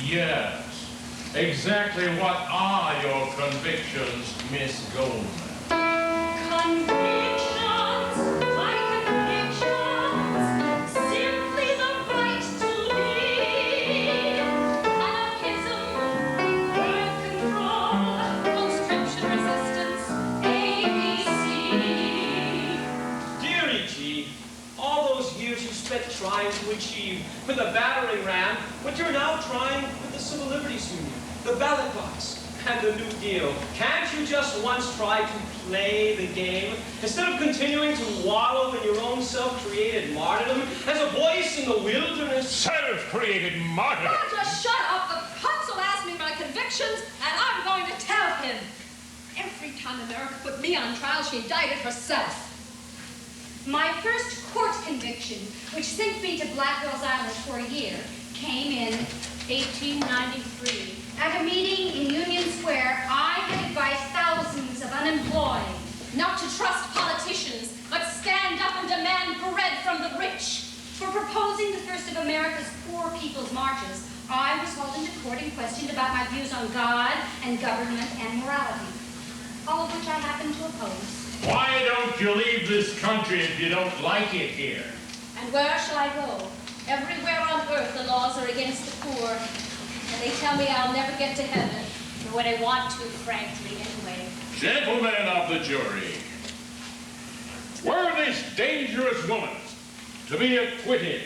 Yes. Exactly what are your convictions, Miss Goldman? Convictions? My convictions? Simply the right to lead. Anarchism, birth control, conscription resistance, ABC. Dear E.G., all those years you spent trying to achieve with the battering ram, what you're now trying with the Civil Liberties Union, the ballot box, and the New Deal. Can't you just once try to play the game instead of continuing to wallow in your own self-created martyrdom as a voice in the wilderness? Self-created martyrdom? Oh, just shut up. The punks will ask me my convictions, and I'm going to tell him. Every time America put me on trial, she indicted herself. My first court conviction, which sent me to Black Girls Island for a year, came in 1893. At a meeting in Union Square, I had advised thousands of unemployed not to trust politicians, but stand up and demand bread from the rich. For proposing the first of America's poor people's marches, I was hauled into court and questioned about my views on God and government and morality, all of which I happen to oppose. Why don't you leave this country if you don't like it here? And where shall I go? Everywhere on earth the laws are against the poor. And they tell me I'll never get to heaven, nor would I want to, frankly, anyway. Gentlemen of the jury, were this dangerous woman to be acquitted,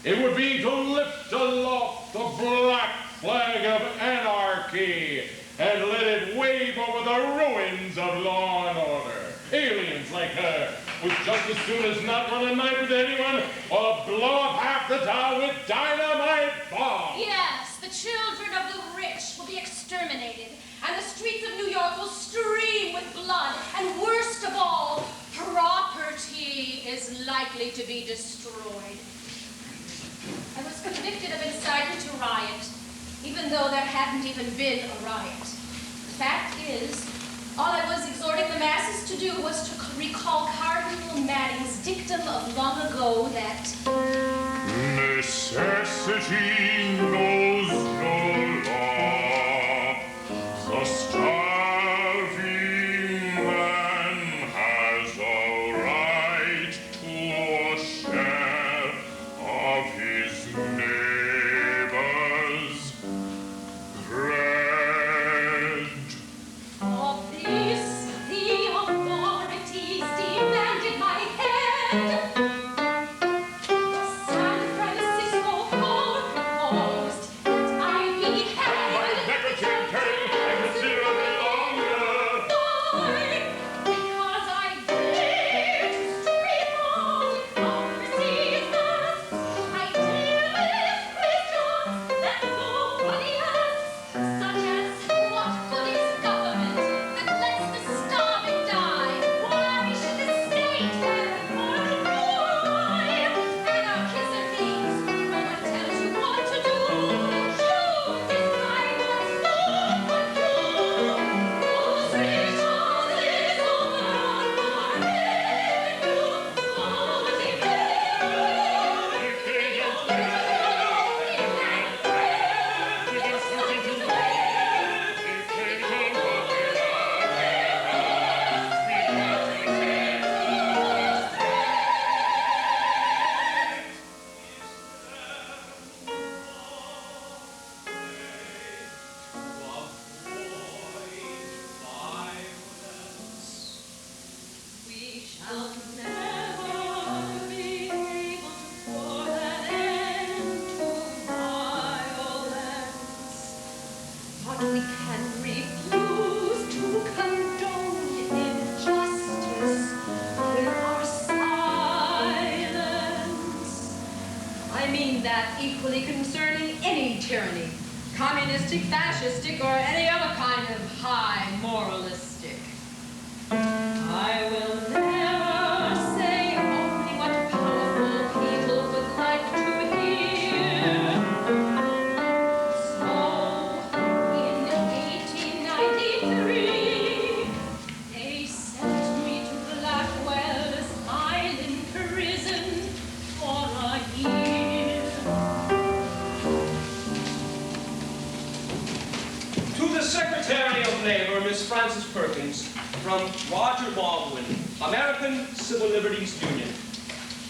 it would be to lift aloft the black flag of anarchy and let it wave over the ruins of law and order. Aliens like her would just as soon as not run a knife with anyone or blow up half the town with dynamite bombs. Yes, the children of the rich will be exterminated, and the streets of New York will stream with blood, and worst of all, property is likely to be destroyed. I was convicted of inciting to riot, even though there hadn't even been a riot. The fact is, all I was exhorting the masses to do was to recall Cardinal Manning's dictum of long ago that necessity knows no law. The starving man has a right to a share of his neighbor's bread. of this the authorities demanded my head. The San Francisco Code proposed that I be hanged. Neckerton Turtle and considerably longer. Why? Because I dare to stream on overseas masks. I deal with questions that nobody asks, such as what good is government that lets the starving die? Why should the state bear more than why? Anarchism means no one tells you what to do. You decide what's good for you. Whose resources over my head you We shall never be able to put an end to violence, but we can refuse to condone injustice with our silence. I mean that equally concerning any tyranny, communistic, fascistic, or any other kind of high moralistic. I will never say only what powerful people would like to hear. So, in 1893, they sent me to Blackwell's Island prison for a year. Labor, Miss Frances Perkins, from Roger Baldwin, American Civil Liberties Union.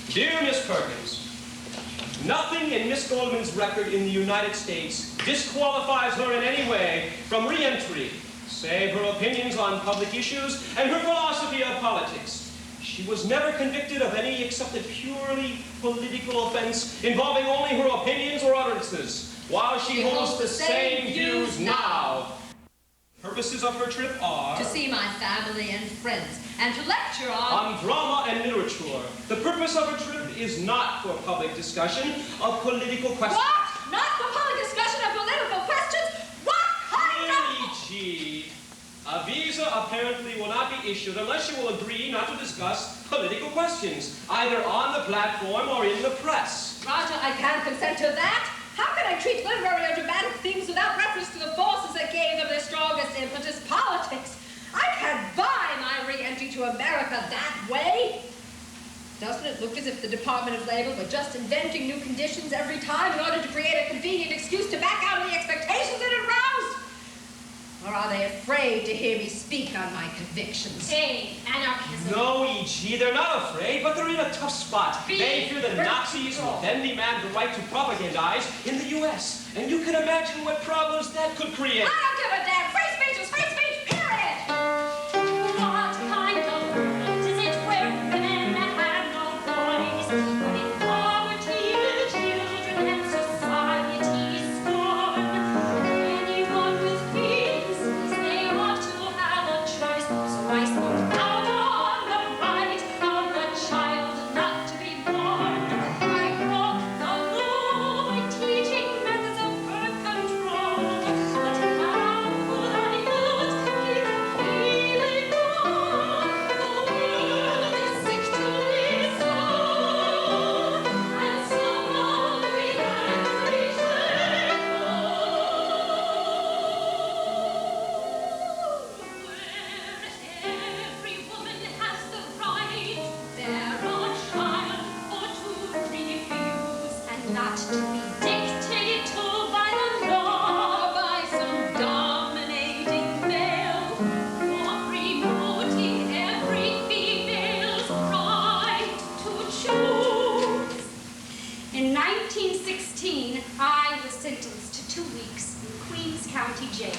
Dear Miss Perkins, nothing in Miss Goldman's record in the United States disqualifies her in any way from re-entry, save her opinions on public issues and her philosophy of politics. She was never convicted of any except a purely political offense involving only her opinions or utterances, while she holds the same views now. Purposes of her trip are... to see my family and friends, and to lecture on drama and literature. The purpose of her trip is not for public discussion of political questions. What? Not for public discussion of political questions? What kind Really, G. A visa apparently will not be issued unless you will agree not to discuss political questions, either on the platform or in the press. Roger, I can't consent to that. How can I treat literary or dramatic themes without reference to the forces that gave them their strongest impetus, politics? I can't buy my re-entry to America that way. Doesn't it look as if the Department of Labor were just inventing new conditions every time in order to create a convenient excuse to back out of the expectations it aroused? Or are they afraid to hear me speak on my convictions? Hey, anarchism. No, E.G., they're not afraid, but they're in a tough spot. They fear the Nazis will then demand the right to propagandize in the U.S. And you can imagine what problems that could create. I don't give a damn. Free speech is free speech, period. What kind of world is it where women have no voice? When in poverty, children and society scorn. Anyone with feelings says they ought to have a choice. So I spoke out on the right of the child not to be born. I broke the law by teaching methods of birth control. But how could I not keep feeling wrong? The world is sick to its soul, and somehow we can't reach where every woman has the right, bear a child or to refuse, and not to be dictated to by the law, Or by some dominating male. for promoting every female's right to choose. In 1916, I was sentenced to 2 weeks in Queens County Jail.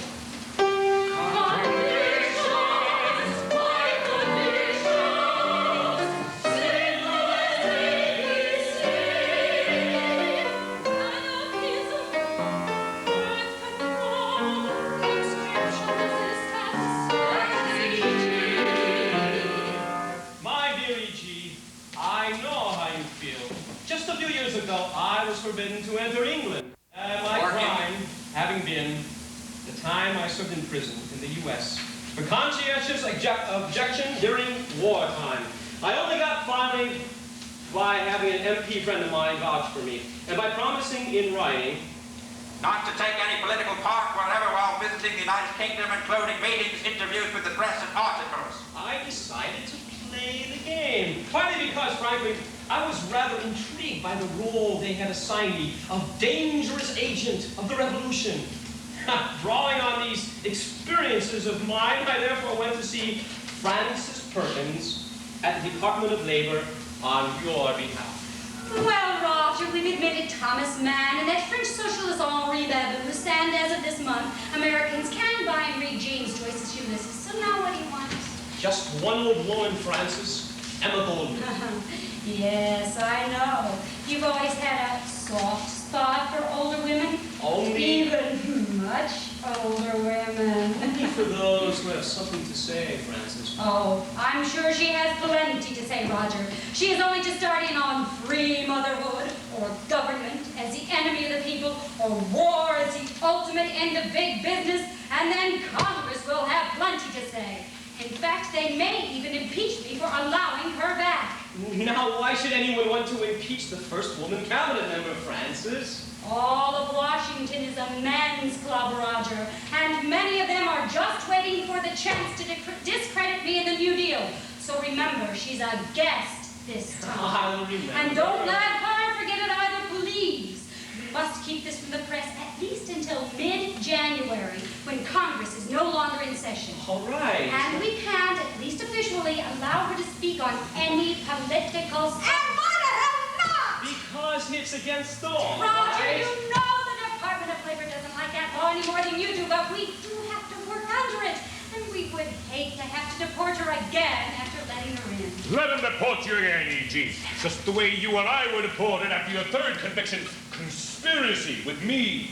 My dear E.G., I know how you feel. Just a few years ago, I was forbidden to enter England. My crime having been the time I served in prison in the U.S. for conscientious objection during wartime. I only got fined by having an MP friend of mine vouch for me, and by promising in writing Not to take any political part whatever while visiting the United Kingdom, including meetings, interviews with the press, and articles. I decided to play the game. Partly because, frankly, I was rather intrigued by the role they had assigned me of dangerous agent of the revolution. Drawing on these experiences of mine, I therefore went to see Frances Perkins at the Department of Labor on your behalf. Well, Roger, we've admitted Thomas Mann and that French socialist Henri Babus, and as of this month, Americans can buy and read James Joyce's Ulysses. So now what do you want? Just one old woman, Frances, Emma Goldman. Yes, I know. You've always had a soft spot for older women. Only Even much older women. for those who have something to say, Frances. Oh, I'm sure she has plenty to say, Roger. She is only just starting on free motherhood, or government as the enemy of the people, or war as the ultimate end of big business, and then Congress will have plenty to say. In fact, they may even impeach me for allowing her back. Now, why should anyone want to impeach the first woman cabinet member, Frances? All of Washington is a men's club, Roger, and many of them are just waiting for the chance to discredit me in the New Deal. So remember, she's a guest this time. I'll remember. And don't let her forget it either, please. We must keep this from the press at least until mid-January, when Congress is no longer in session. All right. And we can't, at least officially, allow her to speak on any political subject. And why the hell not? Because it's against the law, Roger, right? you know the Department of Labor doesn't like that law any more than you do, but we do have to work under it. And we would hate to have to deport her again after letting her in. Let him deport you again, E.G. Just the way you and I were deported after your third conviction. Conspiracy with me,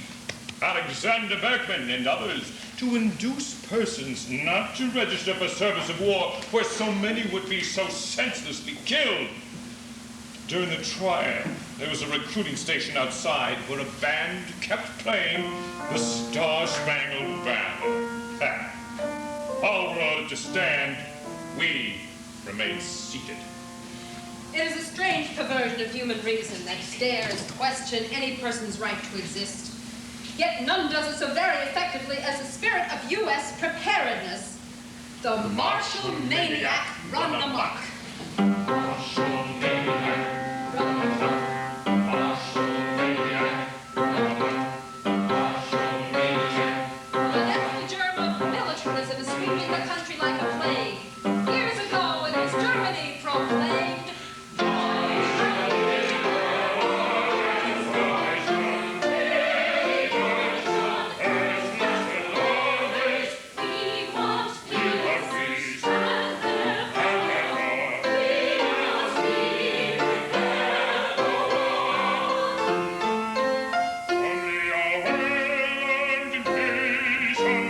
Alexander Berkman, and others to induce persons not to register for service of war where so many would be so senselessly killed. During the trial, there was a recruiting station outside where a band kept playing the Star-Spangled Banner. All were ordered to stand. We remained seated. It is a strange perversion of human reason that dares question any person's right to exist. Yet none does it so very effectively as the spirit of U.S. preparedness. The martial maniac run amok. Martial maniac, Run amok. martial maniac, martial maniac. The deadly germ of militarism is sweeping the country like a plague. Years ago, it was Germany proclaimed. We want peace. Only a well-learned nation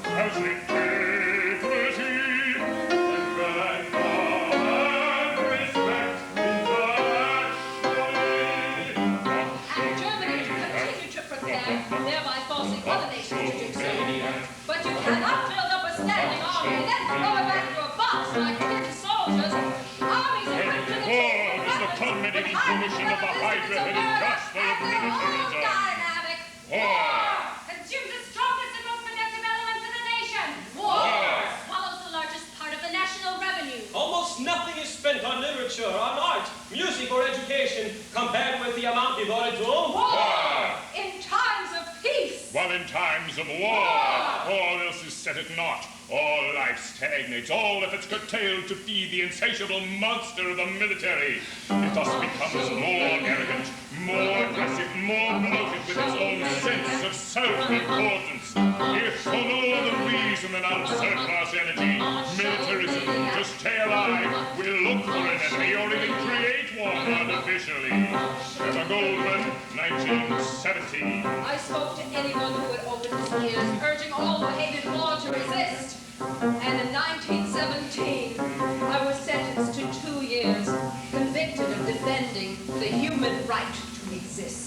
has integrity and can command respect internationally. And Germany continued to prepare, thereby forcing other nations to do so. But you cannot build up a standing army and then throw it back to a box like tin soldiers. Armies equipped to the War is the culminating fruition of the hydra-headed gospel of militarism. Dynamic. War! Consumes the strongest and most productive elements of the nation. War! Swallows the largest part of the national revenue. Almost nothing is spent on literature, on art, music, or education compared with the amount devoted to War! In times of peace. While in times of war, all else is set at naught. All life stagnates, all efforts curtailed to feed the insatiable monster of the military. It thus becomes more arrogant, more aggressive, more bloated with its own sense of self-importance. If for no other reason than out surplus energy, militarism, to stay alive, will look for an enemy or even create one artificially. Emma Goldman, 1917. I spoke to anyone who would open his ears, urging all who hated war to resist. And in 1917, I was sentenced to 2 years, convicted of defending the human right to exist.